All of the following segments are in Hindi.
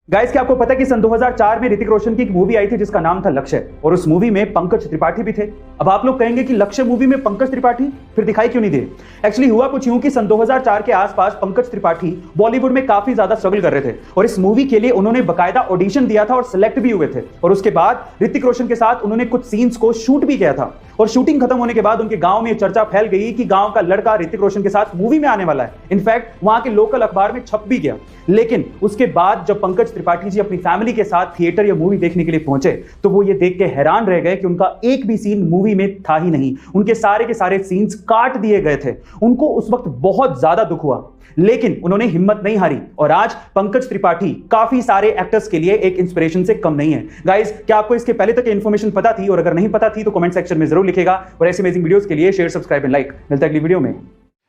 गाइस, क्या आपको पता है कि सन 2004 में ऋतिक रोशन की एक मूवी आई थी जिसका नाम था लक्ष्य, और उस मूवी में पंकज त्रिपाठी भी थे। अब आप लोग कहेंगे कि लक्ष्य मूवी में पंकज त्रिपाठी फिर दिखाई क्यों नहीं दिए। एक्चुअली हुआ कुछ यूं कि सन 2004 के आसपास पंकज त्रिपाठी बॉलीवुड में काफी ज्यादा स्ट्रगल कर रहे थे और इस मूवी के लिए उन्होंने बकायदा ऑडिशन दिया था और सिलेक्ट भी हुए थे। और उसके बाद ऋतिक रोशन के साथ उन्होंने कुछ सीन्स को शूट भी किया था और शूटिंग खत्म होने के बाद उनके गांव में चर्चा फैल गई कि गांव का लड़का ऋतिक रोशन के साथ मूवी में आने वाला है। इनफैक्ट वहां के लोकल अखबार में छप भी गया। लेकिन उसके बाद जब पंकज त्रिपाठी जी अपनी फैमिली के साथ थिएटर या मूवी देखने के लिए पहुंचे तो वो ये देख के हैरान रह गए कि उनका एक भी सीन मूवी में था ही नहीं। उनके सारे के सारे सीन्स काट दिए गए थे। उनको उस वक्त बहुत ज्यादा दुख हुआ, लेकिन उन्होंने हिम्मत नहीं हारी और आज पंकज त्रिपाठी काफी सारे एक्टर्स के लिए एक इंस्पिरेशन से कम नहीं है। गाइस, क्या आपको इसके पहले तक इंफॉर्मेशन पता थी? और अगर नहीं पता थी तो कमेंट सेक्शन में जरूर लिखेगा। और ऐसे अमेजिंग वीडियोस के लिए शेयर, सब्सक्राइब एंड लाइक। मिलता है अगली वीडियो में।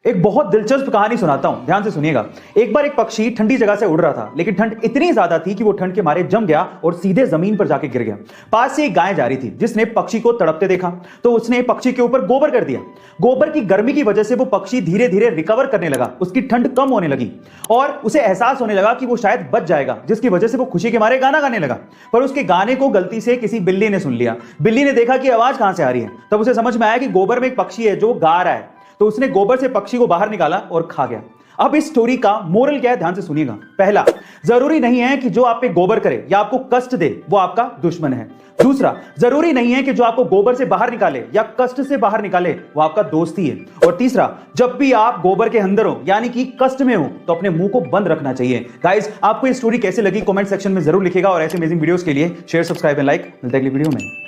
एक बहुत दिलचस्प कहानी सुनाता हूं, ध्यान से सुनिएगा। एक बार एक पक्षी ठंडी जगह से उड़ रहा था, लेकिन ठंड इतनी ज्यादा थी कि वो ठंड के मारे जम गया और सीधे जमीन पर जाके गिर गया। पास से एक गाय जा रही थी जिसने पक्षी को तड़पते देखा तो उसने पक्षी के ऊपर गोबर कर दिया। गोबर की गर्मी की वजह से वो पक्षी धीरे धीरे रिकवर करने लगा, उसकी ठंड कम होने लगी और उसे एहसास होने लगा कि वो शायद बच जाएगा, जिसकी वजह से वो खुशी के मारे गाना गाने लगा। पर उसके गाने को गलती से किसी बिल्ली ने सुन लिया। बिल्ली ने देखा कि आवाज कहां से आ रही है, तब उसे समझ में आया कि गोबर में एक पक्षी है जो गा रहा है। तो उसने गोबर से पक्षी को बाहर निकाला और खा गया। अब इस स्टोरी का मोरल क्या है, ध्यान से सुनिएगा। पहला, जरूरी नहीं है कि जो आप पे गोबर करे या आपको कष्ट दे वो आपका दुश्मन है। दूसरा, जरूरी नहीं है कि जो आपको गोबर से बाहर निकाले या कष्ट से बाहर निकाले वो आपका दोस्त ही है। और तीसरा, जब भी आप गोबर के अंदर हो यानी कि कष्ट में हो तो अपने मुंह को बंद रखना चाहिए। गाइस, आपको ये स्टोरी कैसे लगी कमेंट सेक्शन में जरूर लिखेगा और ऐसे अमेजिंग वीडियोस के लिए शेयर, सब्सक्राइब एंड लाइक। मिलते हैं अगली वीडियो में।